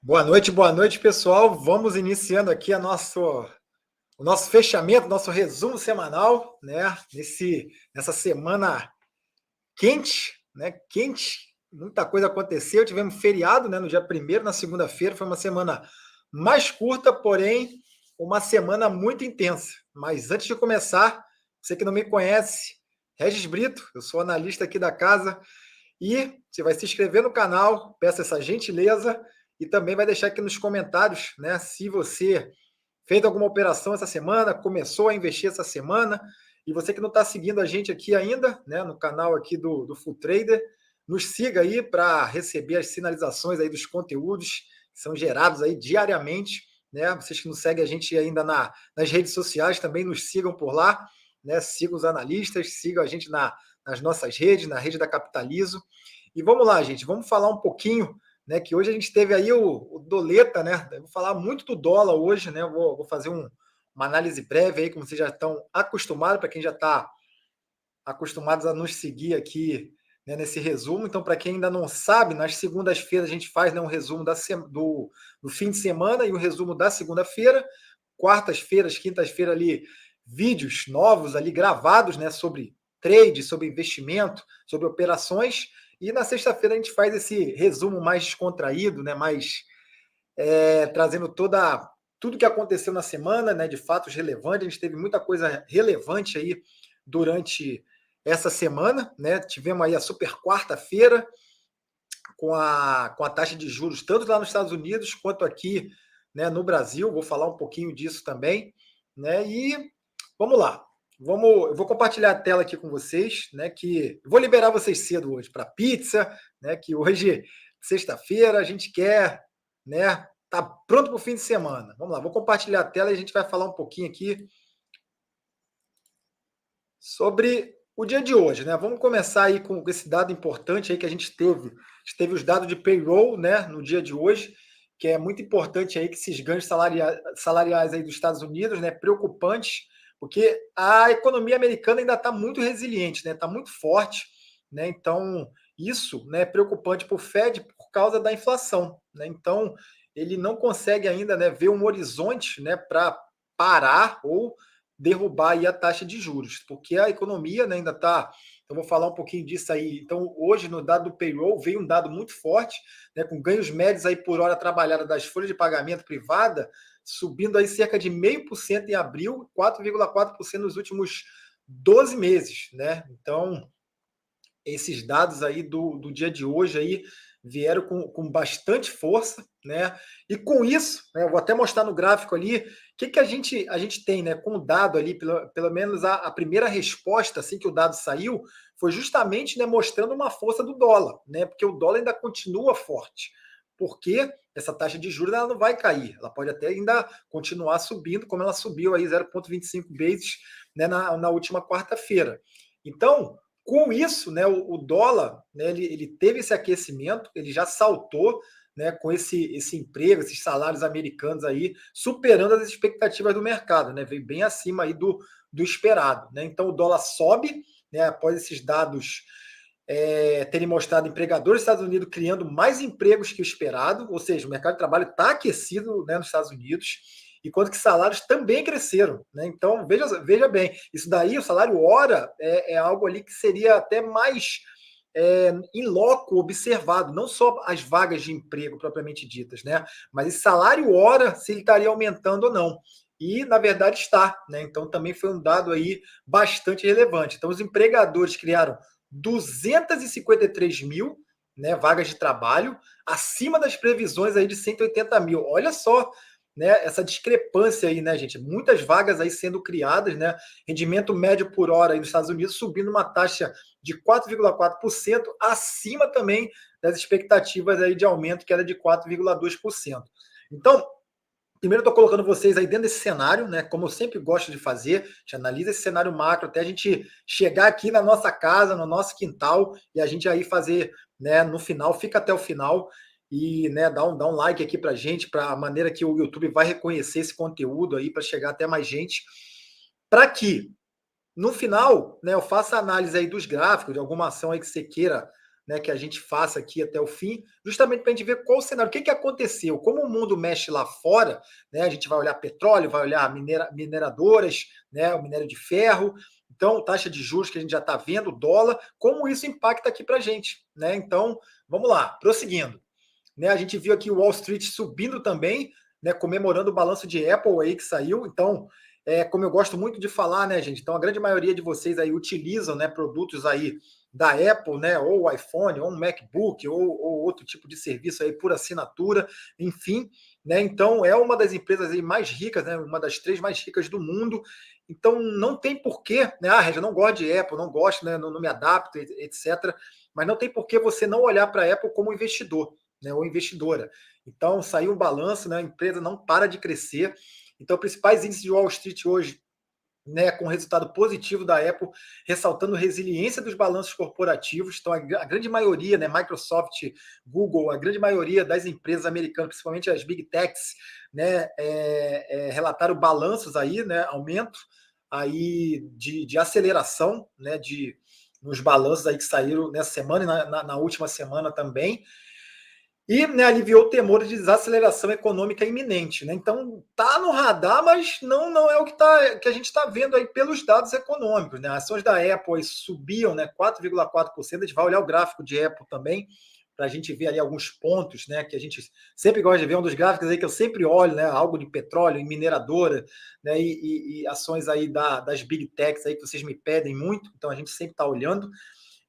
Boa noite, pessoal. Vamos iniciando aqui o nosso fechamento, nosso resumo semanal, né? Nessa semana quente, né? Quente, muita coisa aconteceu. Tivemos feriado, né? No dia primeiro, na segunda-feira, foi uma semana mais curta, porém uma semana muito intensa. Mas antes de começar, você que não me conhece, Regis Brito, eu sou analista aqui da casa. E você vai se inscrever no canal, peço essa gentileza, e também vai deixar aqui nos comentários, né, se você fez alguma operação essa semana, começou a investir essa semana, e você que não está seguindo a gente aqui ainda, né, no canal aqui do Full Trader, nos siga aí para receber as sinalizações aí dos conteúdos que são gerados aí diariamente, né? Vocês que não seguem a gente ainda nas redes sociais também nos sigam por lá, né? Sigam os analistas, sigam a gente nas nossas redes, na rede da Capitalizo. E vamos lá, gente, vamos falar um pouquinho, né? Que hoje a gente teve aí o Doleta, né? Eu vou falar muito do dólar hoje, né? Eu vou fazer uma análise breve aí, como vocês já estão acostumados, para quem já está acostumados a nos seguir aqui, né, nesse resumo. Então, para quem ainda não sabe, nas segundas-feiras a gente faz, né, um resumo do fim de semana e o resumo da segunda-feira. Quartas-feiras, quintas-feiras ali, vídeos novos ali gravados, né, sobre trade, sobre investimento, sobre operações. E na sexta-feira a gente faz esse resumo mais descontraído, né, mais trazendo tudo que aconteceu na semana, né, de fatos relevantes. A gente teve muita coisa relevante aí durante essa semana, né? Tivemos aí a super quarta-feira com a taxa de juros, tanto lá nos Estados Unidos quanto aqui, né, no Brasil. Vou falar um pouquinho disso também, né? E vamos lá. Eu vou compartilhar a tela aqui com vocês, né? Que eu vou liberar vocês cedo hoje para pizza, né? Que hoje, sexta-feira, a gente quer, né? Tá pronto para o fim de semana. Vamos lá, vou compartilhar a tela e a gente vai falar um pouquinho aqui sobre o dia de hoje, né? Vamos começar aí com esse dado importante aí que a gente teve. A gente teve os dados de payroll, né, no dia de hoje, que é muito importante aí que esses ganhos salariais aí dos Estados Unidos, né, preocupantes, porque a economia americana ainda está muito resiliente, né? Está muito forte, né? Então, isso, né, é preocupante para o Fed por causa da inflação, né? Então, ele não consegue ainda, né, ver um horizonte, né, para parar ou derrubar aí a taxa de juros, porque a economia, né, ainda está. Então, vou falar um pouquinho disso aí. Então, hoje, no dado do payroll, veio um dado muito forte, né, com ganhos médios aí por hora trabalhada das folhas de pagamento privada, subindo aí cerca de 0,5% em abril, 4,4% nos últimos 12 meses, né? Então, esses dados aí do dia de hoje aí vieram com bastante força, né? E com isso, né, eu vou até mostrar no gráfico ali, o que a gente tem, né? Com o dado ali, pelo menos a primeira resposta, assim que o dado saiu, foi justamente, né, mostrando uma força do dólar, né? Porque o dólar ainda continua forte. Porque essa taxa de juros ela não vai cair, ela pode até ainda continuar subindo, como ela subiu aí 0,25 bases, né, na última quarta-feira. Então, com isso, né, o dólar, né, ele teve esse aquecimento, ele já saltou, né, com esse emprego, esses salários americanos aí, superando as expectativas do mercado, né, veio bem acima aí do esperado. Né? Então o dólar sobe, né, após esses dados terem mostrado empregadores dos Estados Unidos criando mais empregos que o esperado, ou seja, o mercado de trabalho está aquecido, né, nos Estados Unidos, enquanto que salários também cresceram. Né? Então, veja bem, isso daí, o salário hora, é algo ali que seria até mais em loco observado, não só as vagas de emprego propriamente ditas, né? Mas esse salário hora, se ele estaria aumentando ou não. E, na verdade, está. Né? Então, também foi um dado aí bastante relevante. Então, os empregadores criaram 253 mil, né, vagas de trabalho, acima das previsões aí de 180 mil. Olha só, né, essa discrepância aí, né, gente? Muitas vagas aí sendo criadas, né? Rendimento médio por hora aí nos Estados Unidos subindo uma taxa de 4,4%, acima também das expectativas aí de aumento, que era de 4,2%. Então, primeiro, estou colocando vocês aí dentro desse cenário, né? Como eu sempre gosto de fazer, a gente analisa esse cenário macro até a gente chegar aqui na nossa casa, no nosso quintal, e a gente aí fazer, né, no final, fica até o final e, né, dá um like aqui pra gente, para a maneira que o YouTube vai reconhecer esse conteúdo aí, para chegar até mais gente, para que no final, né, eu faço a análise aí dos gráficos, de alguma ação aí que você queira, né, que a gente faça aqui até o fim, justamente para a gente ver qual o cenário, o que aconteceu, como o mundo mexe lá fora, né, a gente vai olhar petróleo, vai olhar mineradoras, né, o minério de ferro, então taxa de juros que a gente já está vendo, dólar, como isso impacta aqui para a gente, né? Então, vamos lá, prosseguindo. Né, a gente viu aqui o Wall Street subindo também, né, comemorando o balanço de Apple aí que saiu. Então, como eu gosto muito de falar, né, gente? Então, a grande maioria de vocês aí utilizam, né, produtos aí da Apple, né, ou o iPhone, ou um MacBook, ou outro tipo de serviço aí por assinatura, enfim, né? Então, é uma das empresas aí mais ricas, né, uma das 3 mais ricas do mundo. Então, não tem porquê, né? Ah, Regia, eu não gosto de Apple, não gosto, né, não me adapto, etc. Mas não tem porquê você não olhar para a Apple como investidor, né, ou investidora. Então, saiu um balanço, né, a empresa não para de crescer. Então, principais índices de Wall Street hoje, né, com resultado positivo da Apple, ressaltando resiliência dos balanços corporativos. Então, a grande maioria, né, Microsoft, Google, a grande maioria das empresas americanas, principalmente as Big Techs, né, relataram balanços aí, né, aumento aí de aceleração, né, nos balanços aí que saíram nessa semana e na última semana também. E, né, aliviou temores de desaceleração econômica iminente, né? Então tá no radar, mas não é o que a gente está vendo aí pelos dados econômicos, né? As ações da Apple subiam, né, 4,4%. A gente vai olhar o gráfico de Apple também para a gente ver ali alguns pontos, né? Que a gente sempre gosta de ver, um dos gráficos aí que eu sempre olho, né? Algo de petróleo, em mineradora, né? E ações aí das Big Techs aí que vocês me pedem muito, então a gente sempre está olhando.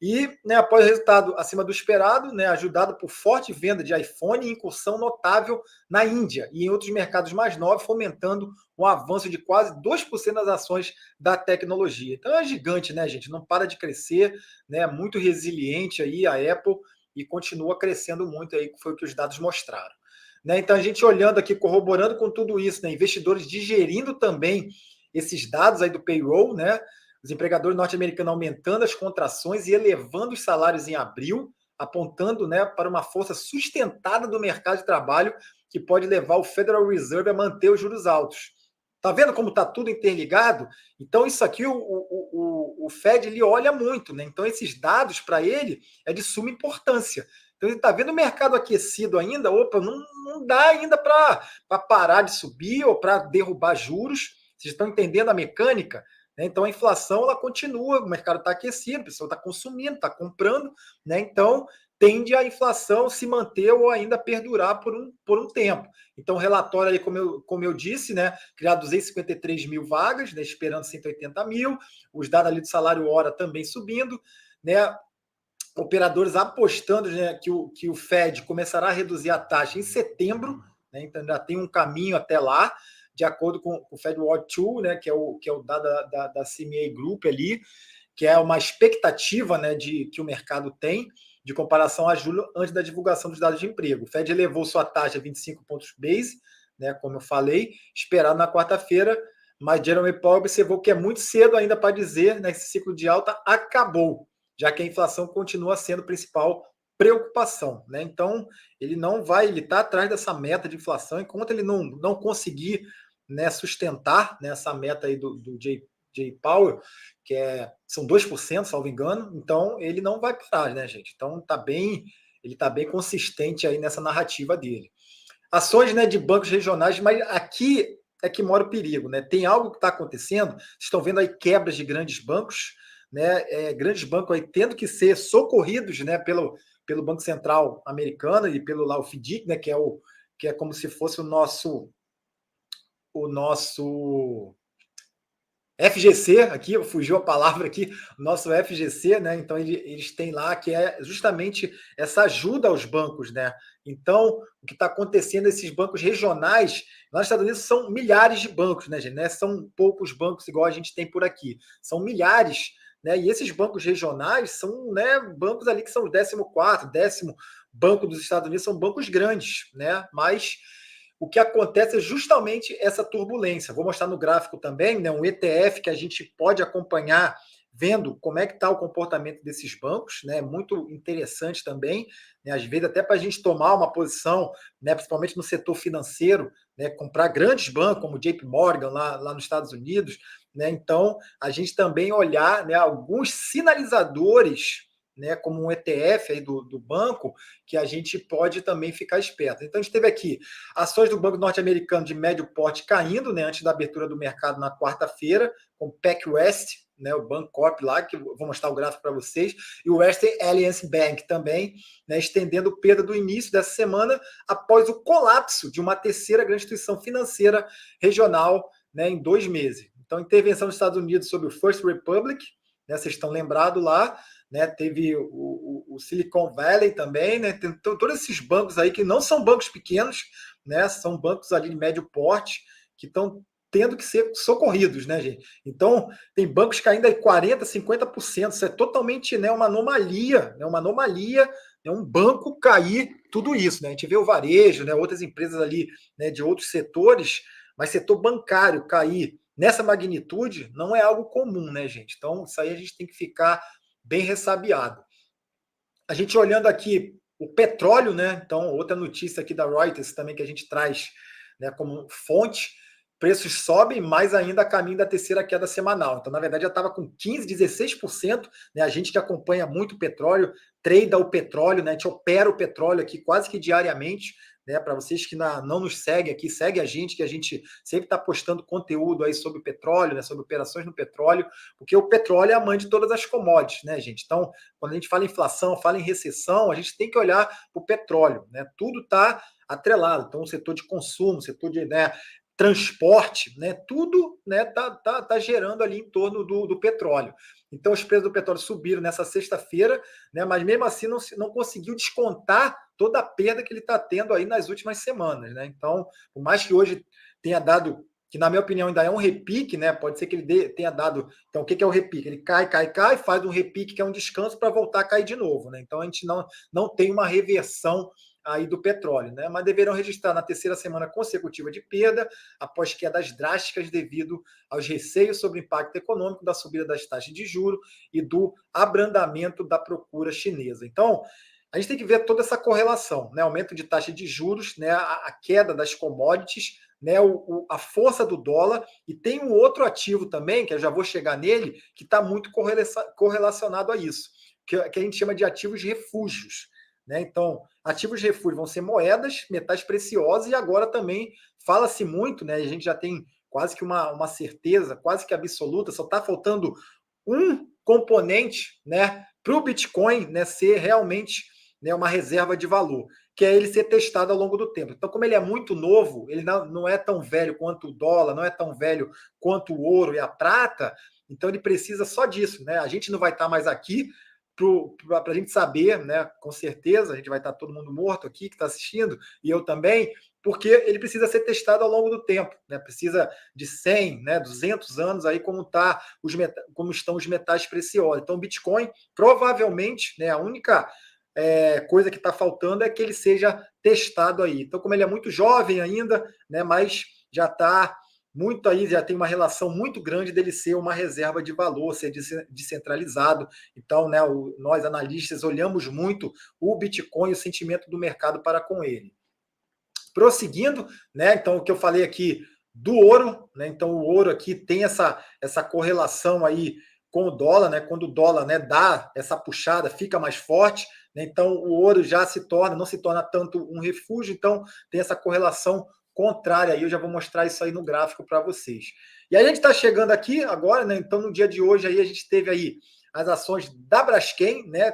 E, né, após o resultado acima do esperado, né, ajudado por forte venda de iPhone e incursão notável na Índia e em outros mercados mais novos, fomentando um avanço de quase 2% das ações da tecnologia. Então é gigante, né, gente? Não para de crescer, né? Muito resiliente aí a Apple e continua crescendo muito aí, que foi o que os dados mostraram. Né? Então a gente olhando aqui, corroborando com tudo isso, né, investidores digerindo também esses dados aí do payroll, né? Os empregadores norte-americanos aumentando as contrações e elevando os salários em abril, apontando, né, para uma força sustentada do mercado de trabalho que pode levar o Federal Reserve a manter os juros altos. Tá vendo como está tudo interligado? Então, isso aqui o Fed ele olha muito, né? Então, esses dados para ele é de suma importância. Então, ele está vendo o mercado aquecido ainda, opa, não dá ainda para parar de subir ou para derrubar juros. Vocês estão entendendo a mecânica? Então, a inflação ela continua, o mercado está aquecido, a pessoa está consumindo, está comprando, né? Então, tende a inflação se manter ou ainda perdurar por um tempo. Então, o relatório, aí, como eu disse, né, criar 253 mil vagas, né, esperando 180 mil, os dados ali do salário hora também subindo, né? Operadores apostando, né, que o Fed começará a reduzir a taxa em setembro, né? Então, ainda tem um caminho até lá, de acordo com o Fed Watch 2, né, que é o dado da CMA Group ali, que é uma expectativa, né, que o mercado tem de comparação a julho, antes da divulgação dos dados de emprego. O Fed elevou sua taxa a 25 pontos base, né, como eu falei, esperado na quarta-feira, mas Jerome Powell observou que é muito cedo ainda para dizer, né, que esse ciclo de alta acabou, já que a inflação continua sendo a principal preocupação, né? Então, ele está atrás dessa meta de inflação, enquanto ele não conseguir, né, sustentar, né, essa meta aí do J. Powell, são 2%, salvo engano, então ele não vai parar, né, gente? Então ele está bem consistente aí nessa narrativa dele. Ações, né, de bancos regionais, mas aqui é que mora o perigo, né? Tem algo que está acontecendo, vocês estão vendo aí quebras de grandes bancos, né? Grandes bancos aí tendo que ser socorridos, né, pelo Banco Central americano e pelo lá o FDIC, né, que é como se fosse o nosso FGC, aqui, fugiu a palavra aqui, nosso FGC, né? Então eles têm lá que é justamente essa ajuda aos bancos, né? Então, o que está acontecendo, esses bancos regionais, lá nos Estados Unidos são milhares de bancos, né, gente? Não são poucos bancos igual a gente tem por aqui, são milhares, né? E esses bancos regionais são, né, bancos ali que são o 14º, 10º banco dos Estados Unidos, são bancos grandes, né? Mas o que acontece é justamente essa turbulência. Vou mostrar no gráfico também, né, um ETF que a gente pode acompanhar, vendo como é que está o comportamento desses bancos, né, muito interessante também, né, às vezes até para a gente tomar uma posição, né, principalmente no setor financeiro, né, comprar grandes bancos como o JP Morgan lá nos Estados Unidos, né, então a gente também olhar, né, alguns sinalizadores, né, como um ETF aí do banco, que a gente pode também ficar esperto. Então, a gente teve aqui ações do Banco Norte-Americano de médio porte caindo, né, antes da abertura do mercado na quarta-feira, com PacWest, né, o Bancorp lá, que eu vou mostrar o gráfico para vocês, e o Western Alliance Bank também, né, estendendo perda do início dessa semana após o colapso de uma terceira grande instituição financeira regional, né, em 2 meses. Então, intervenção dos Estados Unidos sobre o First Republic, né, vocês estão lembrados lá, né, teve o Silicon Valley também, né, tem todos esses bancos aí que não são bancos pequenos, né, são bancos ali de médio porte, que estão tendo que ser socorridos, né, gente? Então, tem bancos caindo aí 40%, 50%, isso é totalmente, né, uma anomalia, né, um banco cair tudo isso, né? A gente vê o varejo, né, outras empresas ali, né, de outros setores, mas setor bancário cair nessa magnitude não é algo comum, né, gente? Então, isso aí a gente tem que ficar bem ressabiado. A gente olhando aqui o petróleo, né? Então, outra notícia aqui da Reuters também que a gente traz, né, como fonte, preços sobem, mais ainda a caminho da terceira queda semanal. Então, na verdade, já estava com 15%, 16%, né? A gente que acompanha muito o petróleo, trada o petróleo, né? A gente opera o petróleo aqui quase que diariamente, né? Para vocês que não nos seguem aqui, segue a gente, que a gente sempre está postando conteúdo aí sobre o petróleo, né? Sobre operações no petróleo, porque o petróleo é a mãe de todas as commodities, né, gente? Então, quando a gente fala em inflação, fala em recessão, a gente tem que olhar para o petróleo, né? Tudo está atrelado. Então, o setor de consumo, o setor de, né, transporte, né? Tudo, né, tá gerando ali em torno do petróleo. Então, os preços do petróleo subiram nessa sexta-feira, né? Mas mesmo assim não conseguiu descontar toda a perda que ele está tendo aí nas últimas semanas, né? Então, por mais que hoje tenha dado, que na minha opinião ainda é um repique, né? Pode ser que ele tenha dado. Então, o que é o repique? Ele cai, faz um repique que é um descanso para voltar a cair de novo, né? Então, a gente não tem uma reversão aí do petróleo, né? Mas deverão registrar na terceira semana consecutiva de perda, após quedas drásticas devido aos receios sobre o impacto econômico da subida das taxas de juros e do abrandamento da procura chinesa. Então, a gente tem que ver toda essa correlação, né? Aumento de taxa de juros, né? A queda das commodities, né? A força do dólar, e tem um outro ativo também, que eu já vou chegar nele, que está muito correlacionado a isso, que a gente chama de ativos refúgios. Né? Então, ativos de refúgio vão ser moedas, metais preciosos, e agora também fala-se muito, né? A gente já tem quase que uma certeza, quase que absoluta, só está faltando um componente, né, para o Bitcoin, né, ser realmente, né, uma reserva de valor, que é ele ser testado ao longo do tempo. Então, como ele é muito novo, ele não é tão velho quanto o dólar, não é tão velho quanto o ouro e a prata, então ele precisa só disso, né? A gente não vai estar mais aqui para a gente saber, né, com certeza, a gente vai estar todo mundo morto aqui que está assistindo, e eu também, porque ele precisa ser testado ao longo do tempo, né? Precisa de 100, né, 200 anos aí como estão os metais preciosos. Então, o Bitcoin, provavelmente, né, a única coisa que está faltando é que ele seja testado aí. Então, como ele é muito jovem ainda, né, mas já está muito aí, já tem uma relação muito grande dele ser uma reserva de valor, ser descentralizado. Então, né, nós analistas olhamos muito o Bitcoin, o sentimento do mercado para com ele. Prosseguindo, né? Então, o que eu falei aqui do ouro, né? Então, o ouro aqui tem essa correlação aí com o dólar, né? Quando o dólar, né, dá essa puxada, fica mais forte, né? Então, o ouro já não se torna tanto um refúgio, então tem essa correlação contrária aí. Eu já vou mostrar isso aí no gráfico para vocês. E aí a gente está chegando aqui agora, né? Então, no dia de hoje aí a gente teve aí as ações da Braskem, né?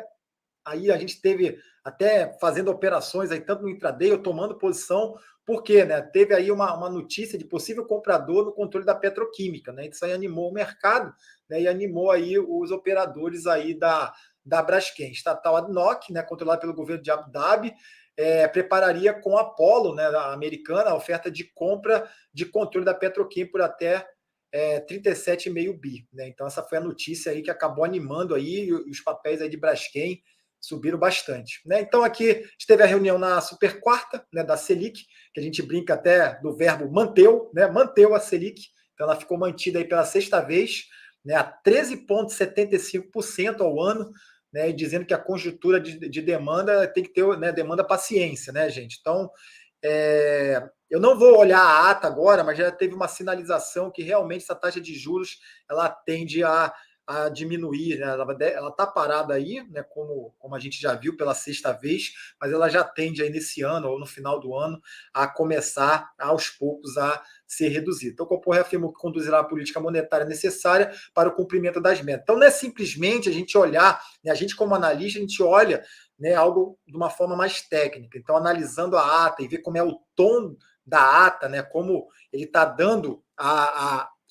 Aí a gente teve até fazendo operações aí, tanto no intraday, ou tomando posição, porque, né, teve aí uma notícia de possível comprador no controle da petroquímica, né? Isso aí animou o mercado, né, e animou aí os operadores aí da Braskem. Estatal ADNOC, né, controlada pelo governo de Abu Dhabi, prepararia com a Apollo, né, a americana, a oferta de compra de controle da petroquímica por até 37,5 bi. Né? Então, essa foi a notícia aí que acabou animando aí, e os papéis aí de Braskem subiram bastante. Né? Então, aqui a gente teve a reunião na super quarta, né, da Selic, que a gente brinca até do verbo manteu, né? Manteu a Selic, então ela ficou mantida aí pela sexta vez, né, a 13,75% ao ano, né, e dizendo que a conjuntura de demanda tem que ter, né, demanda paciência, né, gente? Então, eu não vou olhar a ata agora, mas já teve uma sinalização que realmente essa taxa de juros ela tende a a diminuir, né? Ela está parada aí, né? Como a gente já viu pela sexta vez, mas ela já tende aí nesse ano ou no final do ano a começar aos poucos a ser reduzida. Então, o Copom reafirmou que conduzirá a política monetária necessária para o cumprimento das metas. Então, não é simplesmente a gente olhar, né? A gente como analista, a gente olha, né, algo de uma forma mais técnica. Então, analisando a ata e ver como é o tom da ata, né, como ele está dando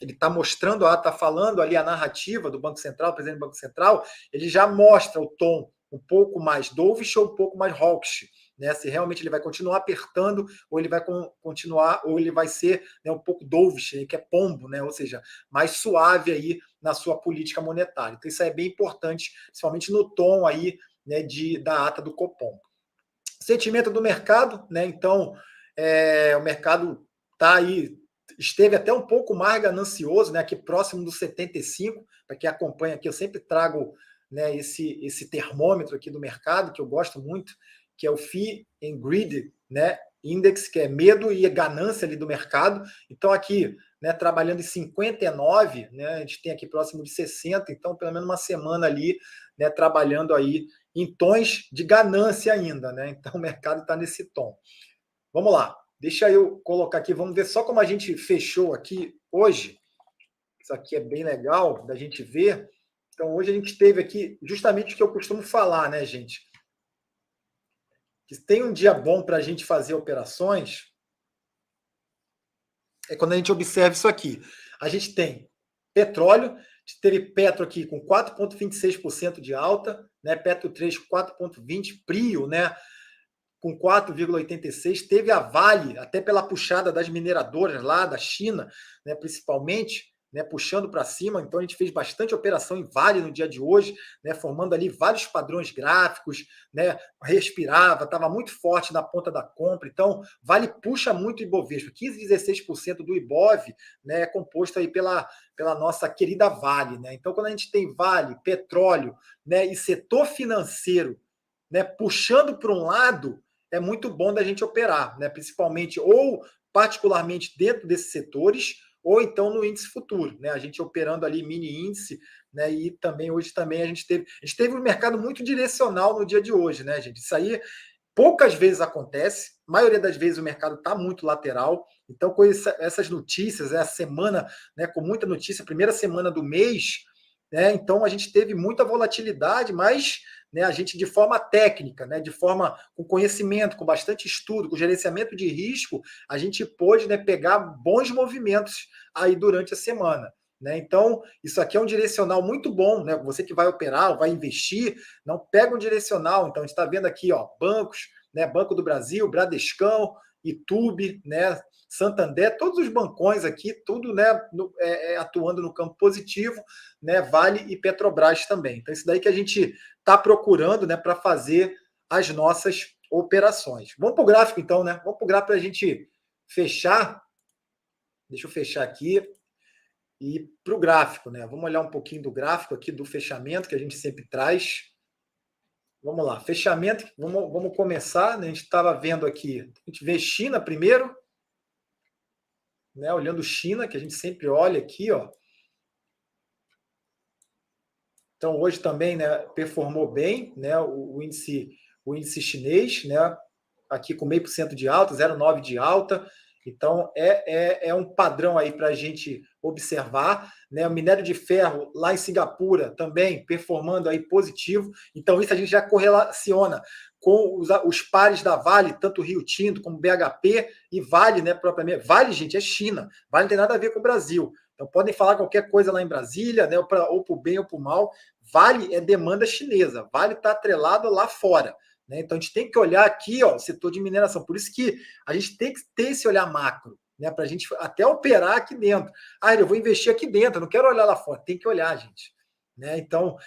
ele está mostrando a ata, está falando ali a narrativa do Banco Central, do presidente do Banco Central, ele já mostra o tom um pouco mais dovish ou um pouco mais hawkish, né? Se realmente ele vai continuar apertando ou ele vai continuar ou ele vai ser, né, um pouco dovish, que é pombo, né? Ou seja, mais suave aí na sua política monetária. Então isso é bem importante, principalmente no tom aí, né, da ata do Copom. Sentimento do mercado, né? Então o mercado está aí, esteve até um pouco mais ganancioso, né? Aqui próximo dos 75, para quem acompanha aqui, eu sempre trago, né, esse termômetro aqui do mercado, que eu gosto muito, que é o Fear and Greed, né, Index, que é medo e ganância ali do mercado. Então, aqui, né, trabalhando em 59, né, a gente tem aqui próximo de 60, então, pelo menos uma semana ali, né, trabalhando aí em tons de ganância ainda, né? Então, o mercado está nesse tom. Vamos lá, deixa eu colocar aqui, vamos ver só como a gente fechou aqui hoje. Isso aqui é bem legal da gente ver. Então, hoje a gente teve aqui justamente o que eu costumo falar, né, gente? Que tem um dia bom para a gente fazer operações, é quando a gente observa isso aqui. A gente tem petróleo, a gente teve Petro aqui com 4,26% de alta, né? Petro 3 4,20%, Prio, né, com 4,86%, teve a Vale, até pela puxada das mineradoras lá da China, né, principalmente, né, puxando para cima. Então a gente fez bastante operação em Vale no dia de hoje, né, formando ali vários padrões gráficos, né, respirava, estava muito forte na ponta da compra. Então Vale puxa muito o Ibovespa, 15, 16% do Ibov, né, é composto aí pela nossa querida Vale, né? Então quando a gente tem Vale, petróleo, né, e setor financeiro, né, puxando para um lado, é muito bom da gente operar, né? Principalmente ou particularmente dentro desses setores, ou então no índice futuro, né? A gente operando ali mini índice, né? E também hoje também a gente teve um mercado muito direcional no dia de hoje, né, gente? Isso aí poucas vezes acontece, a maioria das vezes o mercado está muito lateral. Então, com essas notícias, essa semana, né, com muita notícia, primeira semana do mês, né, então a gente teve muita volatilidade, mas, né, a gente de forma técnica, né, de forma com conhecimento, com bastante estudo, com gerenciamento de risco, a gente pôde, né, pegar bons movimentos aí durante a semana. Né? Então, isso aqui é um direcional muito bom, né? Você que vai operar, vai investir, não pega um direcional. Então, a gente está vendo aqui, ó, bancos, né? Banco do Brasil, Bradescão, Itube, né? Santander, todos os bancões aqui, tudo, né, atuando no campo positivo, né? Vale e Petrobras também. Então, isso daí que a gente está procurando, né, para fazer as nossas operações. Vamos para o gráfico, então, né? Vamos para o gráfico para a gente fechar. Deixa eu fechar aqui. E para o gráfico, né? Vamos olhar um pouquinho do gráfico aqui, do fechamento, que a gente sempre traz. Vamos lá, fechamento, vamos começar, né? A gente estava vendo aqui, a gente vê China primeiro, né? Olhando China, que a gente sempre olha aqui, ó. Então, hoje também, né, performou bem, né, o índice chinês, né, aqui com 0,5% de alta, 0,9% de alta. Então, é um padrão aí para a gente observar. Né? O minério de ferro lá em Singapura também performando aí positivo. Então, isso a gente já correlaciona com os pares da Vale, tanto Rio Tinto como BHP e Vale, né, propriamente. Vale, gente, é China. Vale não tem nada a ver com o Brasil. Então, podem falar qualquer coisa lá em Brasília, né, ou para o bem ou para o mal. Vale é demanda chinesa. Vale está atrelado lá fora. Né? Então, a gente tem que olhar aqui, ó, o setor de mineração. Por isso que a gente tem que ter esse olhar macro, né, para a gente até operar aqui dentro. Ah, eu vou investir aqui dentro, eu não quero olhar lá fora. Tem que olhar, gente. Né? Então,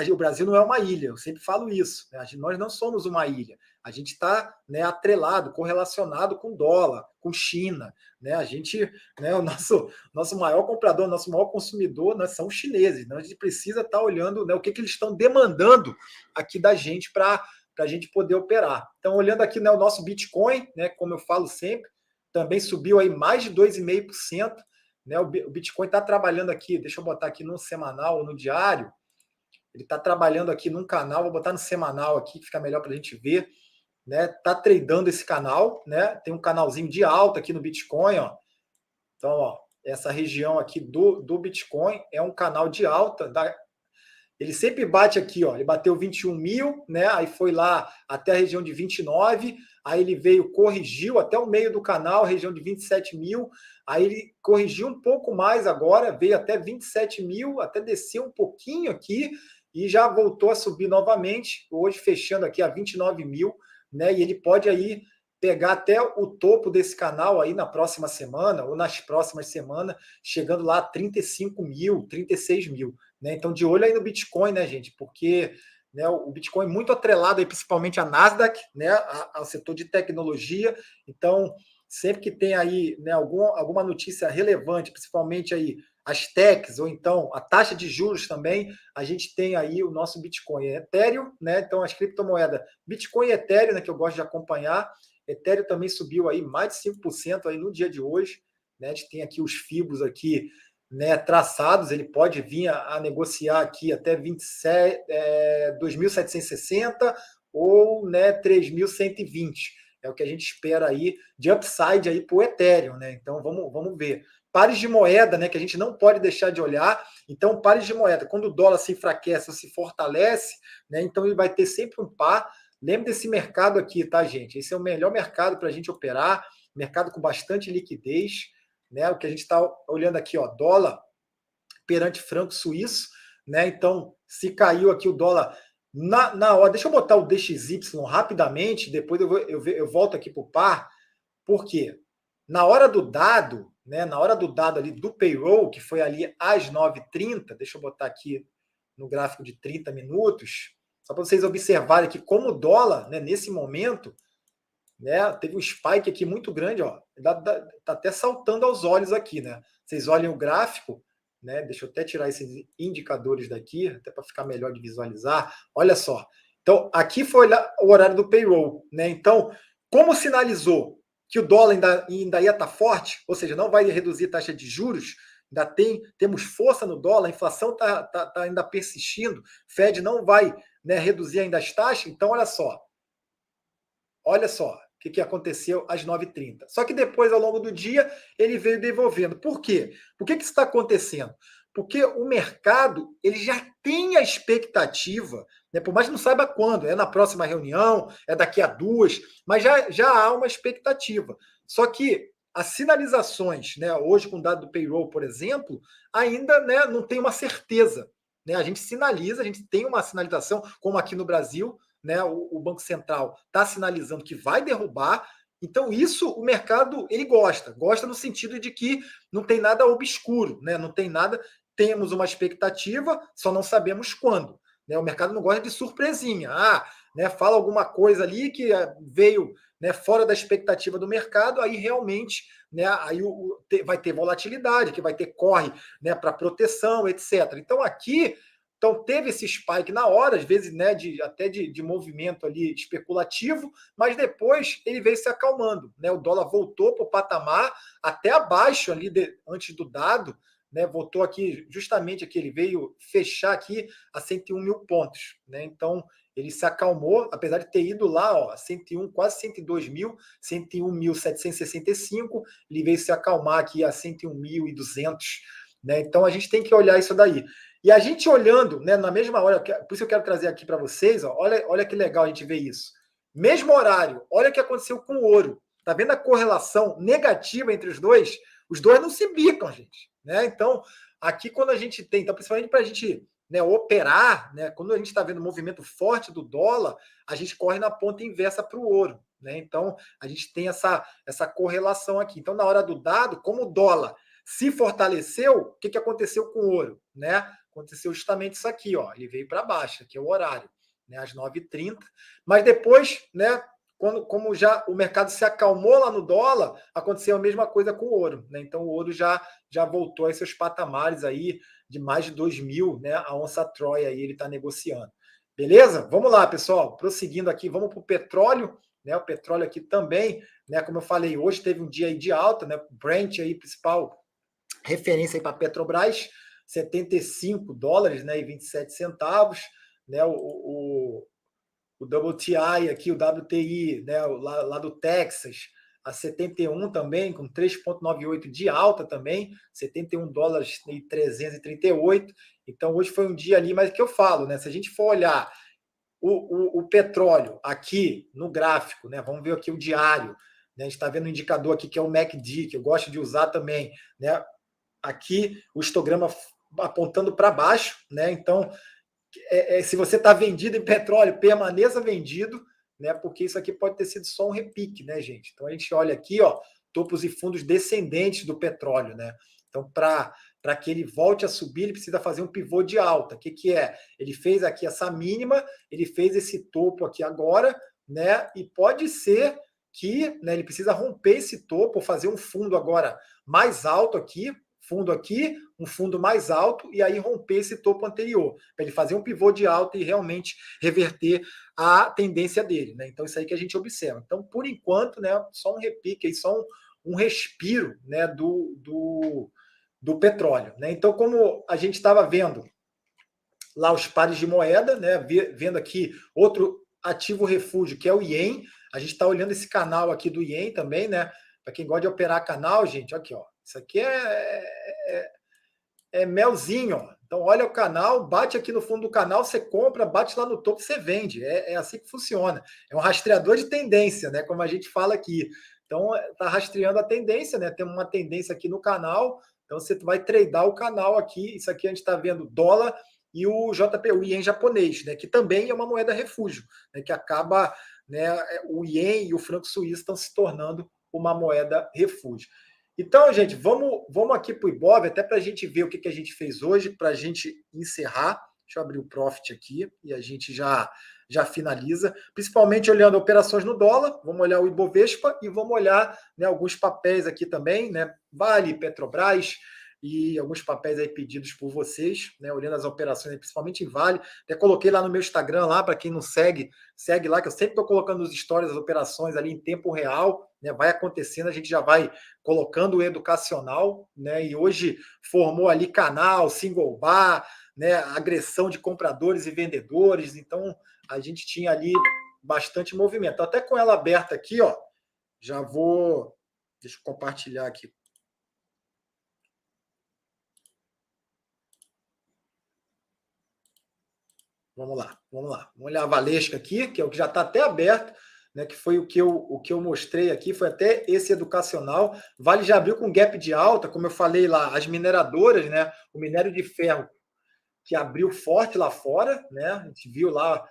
o Brasil não é uma ilha, eu sempre falo isso. Né? Nós não somos uma ilha. A gente está, né, atrelado, correlacionado com dólar, com China. Né? A gente, né, o nosso maior comprador, nosso maior consumidor, né, são os chineses. Então, a gente precisa estar olhando, né, o que eles estão demandando aqui da gente para a gente poder operar. Então, olhando aqui, né, o nosso Bitcoin, né, como eu falo sempre, também subiu aí mais de 2,5%. né? O Bitcoin está trabalhando aqui, deixa eu botar aqui no semanal ou no diário. Ele está trabalhando aqui num canal, vou botar no semanal aqui, que fica melhor para a gente ver, né? Tá tradando esse canal, né? Tem um canalzinho de alta aqui no Bitcoin, ó. Então, ó, essa região aqui do Bitcoin é um canal de alta. Ele sempre bate aqui, ó. Ele bateu 21 mil, né? Aí foi lá até a região de 29. Aí ele veio, corrigiu até o meio do canal, região de 27 mil. Aí ele corrigiu um pouco mais agora, veio até 27 mil, até desceu um pouquinho aqui e já voltou a subir novamente. Hoje fechando aqui a 29 mil, né? E ele pode aí pegar até o topo desse canal aí na próxima semana ou nas próximas semanas, chegando lá a 35 mil, 36 mil. Né? Então, de olho aí no Bitcoin, né, gente? Porque, né, o Bitcoin é muito atrelado aí, principalmente a Nasdaq, né, ao setor de tecnologia. Então, sempre que tem aí, né, alguma notícia relevante, principalmente aí as techs, ou então a taxa de juros também, a gente tem aí o nosso Bitcoin. Ethereum, né? Então, as criptomoedas Bitcoin e Ethereum, né, que eu gosto de acompanhar. Ethereum também subiu aí mais de 5% aí no dia de hoje. Né? A gente tem aqui os FIBOS aqui, né, traçados, ele pode vir a negociar aqui até 2.760 ou, né, 3.120. É o que a gente espera aí de upside aí para o Ethereum, né? Então vamos ver. Pares de moeda, né, que a gente não pode deixar de olhar. Então, pares de moeda, quando o dólar se enfraquece ou se fortalece, né, então ele vai ter sempre um par. Lembre desse mercado aqui, tá, gente? Esse é o melhor mercado para a gente operar, mercado com bastante liquidez, né? O que a gente está olhando aqui, ó, dólar perante franco suíço, né? Então, se caiu aqui o dólar na hora, deixa eu botar o DXY rapidamente, depois eu volto aqui para o par, porque na hora do dado, né? Na hora do dado ali do payroll, que foi ali às 9h30, deixa eu botar aqui no gráfico de 30 minutos, só para vocês observarem aqui como o dólar, né, nesse momento, né, teve um spike aqui muito grande, ó, tá até saltando aos olhos aqui, né? Vocês olhem o gráfico, né? Deixa eu até tirar esses indicadores daqui, até para ficar melhor de visualizar. Olha só. Então, aqui foi o horário do payroll, né? Então, como sinalizou que o dólar ainda ia estar forte, ou seja, não vai reduzir a taxa de juros, temos força no dólar, a inflação tá ainda persistindo, Fed não vai, né, reduzir ainda as taxas, então olha só. Olha só o que aconteceu às 9h30. Só que depois, ao longo do dia, ele veio devolvendo. Por quê? Por que isso está acontecendo? Porque o mercado ele já tem a expectativa, né, por mais que não saiba quando, é na próxima reunião, é daqui a 2, mas já há uma expectativa. Só que as sinalizações, né, hoje com o dado do payroll, por exemplo, ainda, né, não tem uma certeza. Né? A gente sinaliza, a gente tem uma sinalização, como aqui no Brasil, né, o Banco Central está sinalizando que vai derrubar. Então, isso o mercado ele gosta no sentido de que não tem nada obscuro, né? Não tem nada, temos uma expectativa, só não sabemos quando. Né? O mercado não gosta de surpresinha. Né, fala alguma coisa ali que veio, né, fora da expectativa do mercado, aí realmente, né, aí vai ter volatilidade, que vai ter corre, né, para proteção, etc. Então, aqui. Então, teve esse spike na hora, às vezes, né, até de movimento ali especulativo, mas depois ele veio se acalmando. Né? O dólar voltou para o patamar até abaixo ali antes do dado, né? Voltou aqui, justamente aqui, ele veio fechar aqui a 101 mil pontos. Né? Então, ele se acalmou, apesar de ter ido lá, ó, 101, quase 102 mil, 101.765, ele veio se acalmar aqui a 101.200. Né? Então, a gente tem que olhar isso daí. E a gente olhando, né, na mesma hora, por isso eu quero trazer aqui para vocês, ó, olha que legal a gente ver isso. Mesmo horário, olha o que aconteceu com o ouro. Tá vendo a correlação negativa entre os dois? Os dois não se bicam, gente. Né? Então, aqui quando a gente tem, então, principalmente para a gente, né, operar, né, quando a gente está vendo um movimento forte do dólar, a gente corre na ponta inversa para o ouro. Né? Então, a gente tem essa correlação aqui. Então, na hora do dado, como o dólar se fortaleceu, o que aconteceu com o ouro? Né? Aconteceu justamente isso aqui, ó. Ele veio para baixo, aqui é o horário, né, às 9h30. Mas depois, né, como já o mercado se acalmou lá no dólar, aconteceu a mesma coisa com o ouro. Né? Então o ouro já voltou a seus patamares aí de mais de 2.000, né, a onça Troy aí ele está negociando. Beleza? Vamos lá, pessoal. Prosseguindo aqui, vamos para o petróleo. Né? O petróleo aqui também, né, como eu falei, hoje teve um dia aí de alta, né? Brent aí, principal referência aí para a Petrobras, $75, né, e 27 centavos, né, o WTI aqui, o WTI, né, lá do Texas, a 71 também, com 3,98 de alta também, $71 e 338. Então, hoje foi um dia ali, mas o que eu falo, né? Se a gente for olhar o petróleo aqui no gráfico, né? Vamos ver aqui o diário, né? A gente está vendo um indicador aqui que é o MACD, que eu gosto de usar também, né? Aqui o histograma apontando para baixo, né? Então, se você está vendido em petróleo, permaneça vendido, né? Porque isso aqui pode ter sido só um repique, né, gente? Então a gente olha aqui, ó, topos e fundos descendentes do petróleo, né? Então, para que ele volte a subir, ele precisa fazer um pivô de alta. O que, que é? Ele fez aqui essa mínima, ele fez esse topo aqui agora, né? E pode ser que, né, ele precisa romper esse topo, fazer um fundo agora mais alto aqui, fundo aqui, um fundo mais alto e aí romper esse topo anterior, para ele fazer um pivô de alta e realmente reverter a tendência dele, né? Então isso aí que a gente observa. Então, por enquanto, né, só um repique, só um respiro, né, do petróleo, né? Então, como a gente estava vendo lá os pares de moeda, né, vendo aqui outro ativo refúgio, que é o Ien, a gente está olhando esse canal aqui do Ien também, né? Para quem gosta de operar canal, gente, aqui, ó. Isso aqui é melzinho, ó. Então, olha o canal, bate aqui no fundo do canal, você compra, bate lá no topo, você vende. É assim que funciona. É um rastreador de tendência, né? Como a gente fala aqui. Então, está rastreando a tendência, né? Tem uma tendência aqui no canal. Então, você vai tradear o canal aqui. Isso aqui a gente está vendo dólar e o JP, o Ien japonês, né? Que também é uma moeda refúgio, né? Que acaba, né? O Ien e o franco suíço estão se tornando uma moeda refúgio. Então, gente, vamos aqui para o Ibov, até para a gente ver o que a gente fez hoje, para a gente encerrar. Deixa eu abrir o Profit aqui e a gente já finaliza. Principalmente olhando operações no dólar, vamos olhar o Ibovespa e vamos olhar, né, alguns papéis aqui também, né? Vale, Petrobras e alguns papéis aí pedidos por vocês, né? Olhando as operações, principalmente em Vale. Até coloquei lá no meu Instagram, lá para quem não segue, segue lá, que eu sempre estou colocando nos stories as operações ali em tempo real, né? Vai acontecendo, a gente já vai colocando o educacional, né? E hoje formou ali canal, single bar, né? Agressão de compradores e vendedores. Então a gente tinha ali bastante movimento. Até com ela aberta aqui, ó, já vou. Deixa eu compartilhar aqui. Vamos lá. Vamos olhar a Valesca aqui, que é o que já está até aberto, né, que foi o que eu mostrei aqui, foi até esse educacional. Vale já abriu com gap de alta, como eu falei lá, as mineradoras, né, o minério de ferro, que abriu forte lá fora, né, a gente viu lá.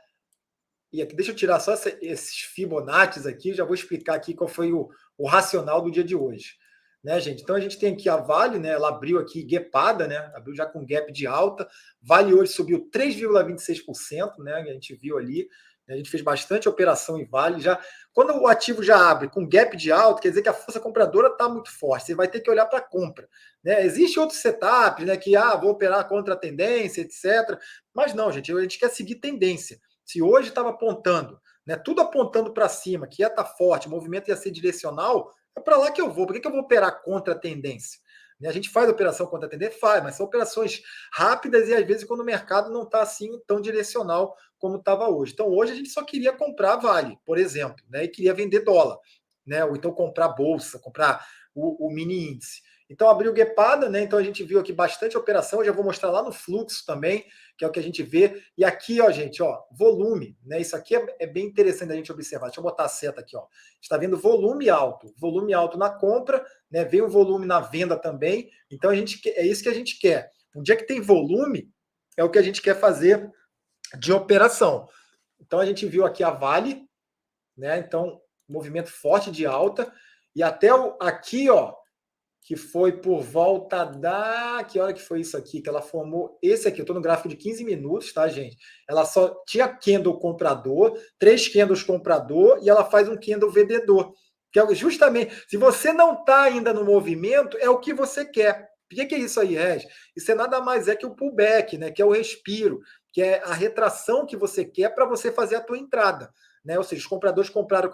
E aqui, deixa eu tirar só esses Fibonacci aqui, já vou explicar aqui qual foi o racional do dia de hoje. Né, gente? Então a gente tem aqui a Vale, né? Ela abriu aqui guepada, né? Abriu já com gap de alta. Vale hoje subiu 3,26%, né? A gente viu ali. A gente fez bastante operação em Vale. Já quando o ativo já abre com gap de alta, quer dizer que a força compradora está muito forte. Você vai ter que olhar para a compra. Né? Existe outros setups, né? Que vou operar contra a tendência, etc. Mas não, gente, a gente quer seguir tendência. Se hoje estava apontando, né? Tudo apontando para cima, que ia estar forte, o movimento ia ser direcional, é para lá que eu vou. Por que eu vou operar contra a tendência? A gente faz operação contra a tendência? Faz, mas são operações rápidas e às vezes quando o mercado não está assim tão direcional como estava hoje. Então hoje a gente só queria comprar Vale, por exemplo, né? E queria vender dólar, né? Ou então comprar bolsa, comprar o mini índice. Então abriu guepada, né? Então a gente viu aqui bastante operação. Eu já vou mostrar lá no fluxo também, que é o que a gente vê. E aqui, ó, gente, ó, volume, né? Isso aqui é bem interessante a gente observar. Deixa eu botar a seta aqui, ó. Está vendo volume alto na compra, né? Veio o volume na venda também. Então a gente é isso que a gente quer. Um dia que tem volume, é o que a gente quer fazer de operação. Então a gente viu aqui a Vale, né? Então, movimento forte de alta. E até aqui, ó, que foi por volta da. Que hora que foi isso aqui? Que ela formou esse aqui. Eu estou no gráfico de 15 minutos, tá, gente? Ela só tinha candle comprador, 3 candles comprador, e ela faz um candle vendedor. Que é justamente. Se você não está ainda no movimento, é o que você quer. O que é isso aí, Reg? Isso é nada mais que o pullback, né? Que é o respiro, que é a retração que você quer para você fazer a tua entrada. Né? Ou seja, os compradores compraram,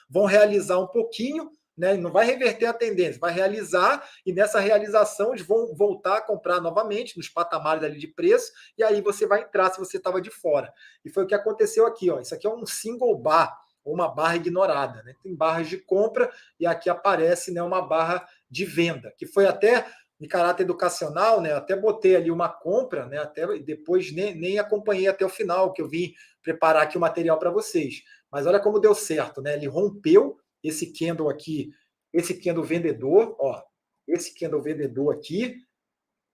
vão realizar um pouquinho, né? Não vai reverter a tendência, vai realizar, e nessa realização eles vão voltar a comprar novamente nos patamares ali de preço, e aí você vai entrar se você estava de fora. E foi o que aconteceu aqui, ó. Isso aqui é um single bar, ou uma barra ignorada, né? Tem barras de compra e aqui aparece, né, uma barra de venda, que foi até em caráter educacional, né? Até botei ali uma compra, né? Até depois nem acompanhei até o final, que eu vim preparar aqui o material para vocês. Mas olha como deu certo, né? Ele rompeu esse candle aqui, esse candle vendedor, ó, esse candle vendedor aqui,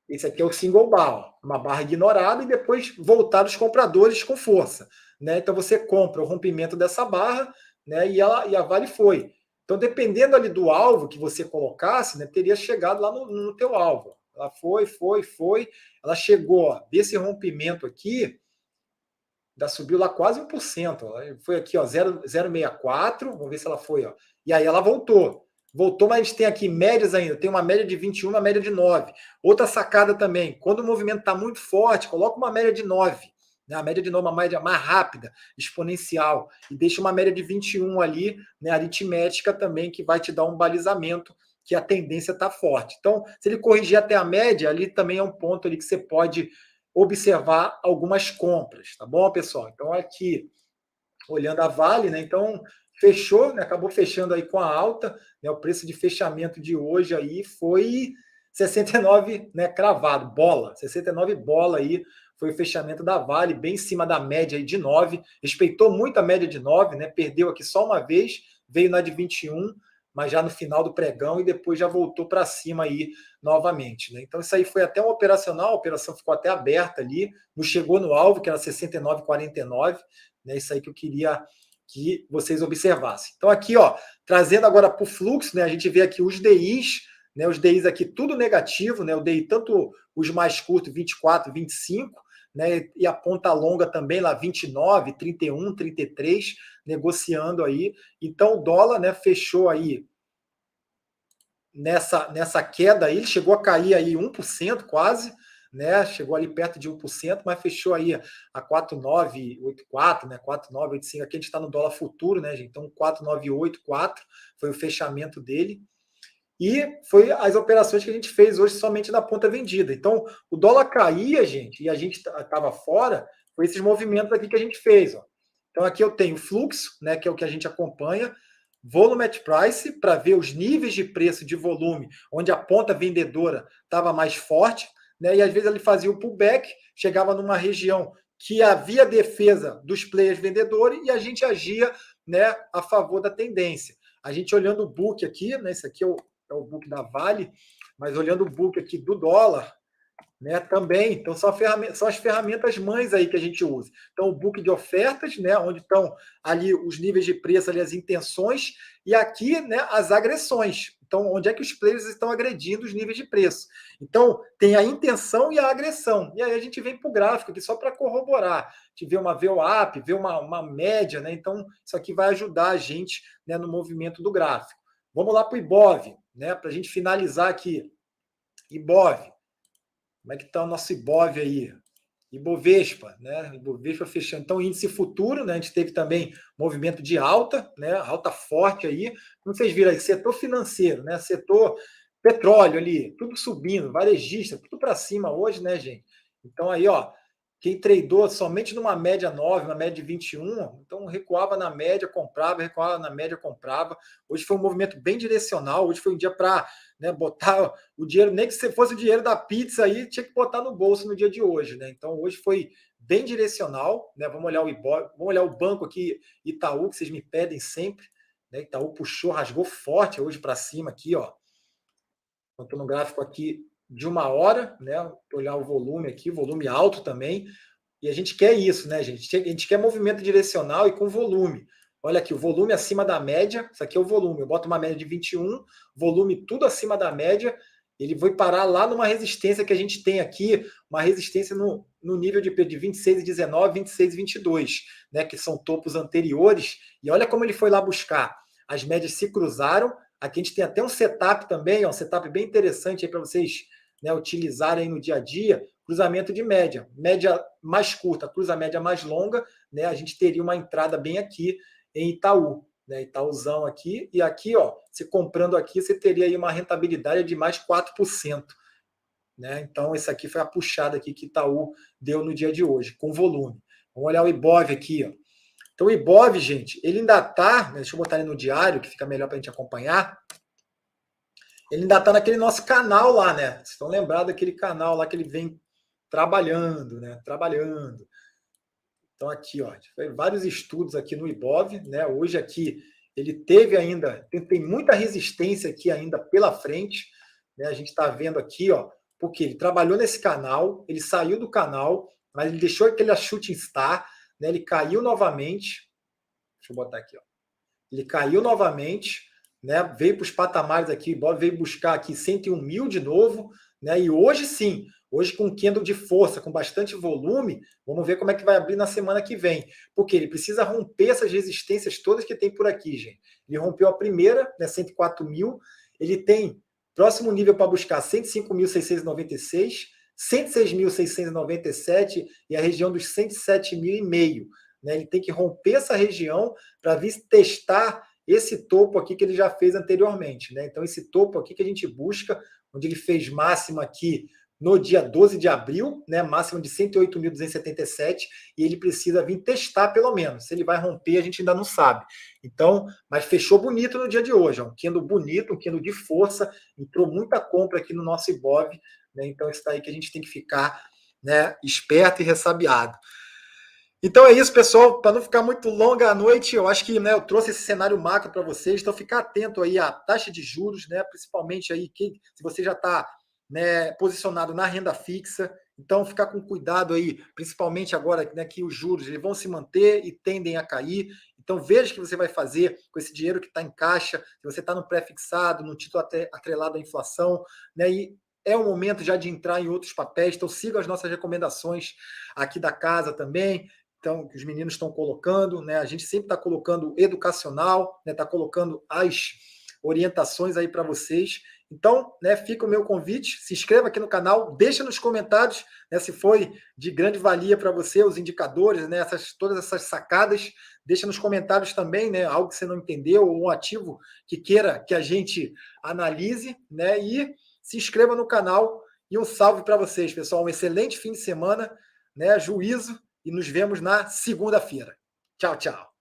esse aqui é o single bar, ó, uma barra ignorada e depois voltar os compradores com força, né? Então você compra o rompimento dessa barra, né? E a Vale foi. Então, dependendo ali do alvo que você colocasse, né, teria chegado lá no teu alvo. Ela foi. Ela chegou, ó, desse rompimento aqui, ainda subiu lá quase 1%. Ó. Foi aqui, ó, 0,64. Vamos ver se ela foi, ó. E aí ela voltou. Voltou, mas a gente tem aqui médias ainda. Tem uma média de 21, uma média de 9. Outra sacada também. Quando o movimento está muito forte, coloca uma média de 9. Né? A média de 9 é uma média mais rápida, exponencial. E deixa uma média de 21 ali, né, aritmética também, que vai te dar um balizamento que a tendência está forte. Então, se ele corrigir até a média, ali também é um ponto ali que você pode observar algumas compras, tá bom, pessoal? Então, aqui, olhando a Vale, né? Então, fechou, né? Acabou fechando aí com a alta, né? O preço de fechamento de hoje aí foi 69, né? Cravado, bola, 69 bola aí foi o fechamento da Vale, bem em cima da média aí de 9, respeitou muito a média de 9, né? Perdeu aqui só uma vez, veio na de 21, mas já no final do pregão e depois já voltou para cima aí novamente, né? Então isso aí foi até um operacional, a operação ficou até aberta ali, não chegou no alvo, que era 69,49, né? Isso aí que eu queria que vocês observassem. Então aqui, ó, trazendo agora para o fluxo, né? A gente vê aqui os DIs, né? Os DIs aqui tudo negativo, né? O DI tanto os mais curtos, 24, 25, né? E a ponta longa também lá 29, 31, 33, negociando aí. Então o dólar, né, fechou aí nessa queda aí, ele chegou a cair aí 1% quase, né? Chegou ali perto de 1%, mas fechou aí a 4,984, né? 4,985. Aqui a gente está no dólar futuro, né, gente? Então 4,984 foi o fechamento dele. E foi as operações que a gente fez hoje somente na ponta vendida. Então, o dólar caía, gente, e a gente estava fora, foi esses movimentos aqui que a gente fez. Ó. Então, aqui eu tenho fluxo, né, que é o que a gente acompanha, volume at price, para ver os níveis de preço de volume, onde a ponta vendedora estava mais forte, né, e às vezes ele fazia o pullback, chegava numa região que havia defesa dos players vendedores e a gente agia, né, a favor da tendência. A gente olhando o book aqui, né, esse aqui é o book da Vale, mas olhando o book aqui do dólar, né, também, então são as ferramentas mães aí que a gente usa. Então, o book de ofertas, né, onde estão ali os níveis de preço, ali as intenções, e aqui, né, as agressões. Então, onde é que os players estão agredindo os níveis de preço? Então, tem a intenção e a agressão. E aí a gente vem para o gráfico aqui só para corroborar. A gente vê uma VWAP, vê uma média, né? Então, isso aqui vai ajudar a gente, né, no movimento do gráfico. Vamos lá para o IBOV, né, para a gente finalizar aqui. IBOV. Como é que está o nosso IBOV aí? Ibovespa, né? Ibovespa fechando. Então, índice futuro, né? A gente teve também movimento de alta, né? Alta forte aí. Como vocês viram aí, setor financeiro, né? Setor petróleo ali, tudo subindo, varejista, tudo para cima hoje, né, gente? Então aí, ó, quem tradou somente numa média 9, uma média de 21, então recuava na média, comprava, recuava na média, comprava. Hoje foi um movimento bem direcional, hoje foi um dia para, né, botar o dinheiro, nem que se fosse o dinheiro da pizza aí, tinha que botar no bolso no dia de hoje, né? Então hoje foi bem direcional, né? Vamos olhar o Ibov, vamos olhar o banco aqui, Itaú, que vocês me pedem sempre, né? Itaú puxou, rasgou forte hoje para cima aqui, ó. Estou no gráfico aqui de 1 hora, né? Olhar o volume aqui, volume alto também. E a gente quer isso, né, gente? A gente quer movimento direcional e com volume. Olha aqui, o volume acima da média. Isso aqui é o volume. Eu boto uma média de 21, volume tudo acima da média. Ele vai parar lá numa resistência que a gente tem aqui, uma resistência no nível de 26,19, 26,22, né? Que são topos anteriores. E olha como ele foi lá buscar. As médias se cruzaram. Aqui a gente tem até um setup também, um setup bem interessante aí para vocês, né, utilizarem no dia a dia. Cruzamento de média. Média mais curta, cruza a média mais longa, né? A gente teria uma entrada bem aqui em Itaú. né? Itaúzão aqui, e aqui, ó, você comprando aqui, você teria aí uma rentabilidade de mais 4%. Né? Então, essa aqui foi a puxada aqui que Itaú deu no dia de hoje, com volume. Vamos olhar o Ibov aqui. Ó. Então, o Ibov, gente, ele ainda está, né, deixa eu botar ele no diário, que fica melhor para a gente acompanhar. Ele ainda está naquele nosso canal lá, né? Vocês estão lembrados daquele canal lá que ele vem trabalhando, né? Trabalhando. Então, aqui, ó, foi vários estudos aqui no Ibov, né? Hoje aqui ele teve ainda, tem muita resistência aqui ainda pela frente, né? A gente está vendo aqui, ó, porque ele trabalhou nesse canal, ele saiu do canal, mas ele deixou aquele shooting star, né? Ele caiu novamente. Deixa eu botar aqui, ó. Ele caiu novamente, né? Veio para os patamares aqui, veio buscar aqui 101 mil de novo, né? E hoje sim, hoje com candle de força, com bastante volume, vamos ver como é que vai abrir na semana que vem, porque ele precisa romper essas resistências todas que tem por aqui, gente. Ele rompeu a primeira, né? 104 mil, ele tem próximo nível para buscar 105.696, 106.697 e a região dos 107.500. Né? Ele tem que romper essa região para vir testar esse topo aqui que ele já fez anteriormente. Né? Então, esse topo aqui que a gente busca, onde ele fez máxima aqui no dia 12 de abril, né? Máxima de 108.277, e ele precisa vir testar pelo menos. Se ele vai romper, a gente ainda não sabe. Então, mas fechou bonito no dia de hoje. Ó. Um candle bonito, um candle de força, entrou muita compra aqui no nosso Ibov. Né? Então, isso daí que a gente tem que ficar, né, esperto e ressabiado. Então é isso, pessoal. Para não ficar muito longa a noite, eu acho que, né, eu trouxe esse cenário macro para vocês. Então ficar atento aí à taxa de juros, né, principalmente aí se você já está, né, posicionado na renda fixa. Então ficar com cuidado aí, principalmente agora, né, que os juros eles vão se manter e tendem a cair. Então veja o que você vai fazer com esse dinheiro que está em caixa. Se você está no pré-fixado, no título atrelado à inflação, né, e é o momento já de entrar em outros papéis. Então siga as nossas recomendações aqui da casa também. Então, que os meninos estão colocando, né? A gente sempre está colocando educacional, né? Está colocando as orientações aí para vocês. Então, né, fica o meu convite, se inscreva aqui no canal, deixa nos comentários, né, se foi de grande valia para você, os indicadores, né, todas essas sacadas, deixa nos comentários também, né, algo que você não entendeu, ou um ativo que queira que a gente analise, né, e se inscreva no canal, e um salve para vocês, pessoal, um excelente fim de semana, né, juízo, e nos vemos na segunda-feira. Tchau, tchau.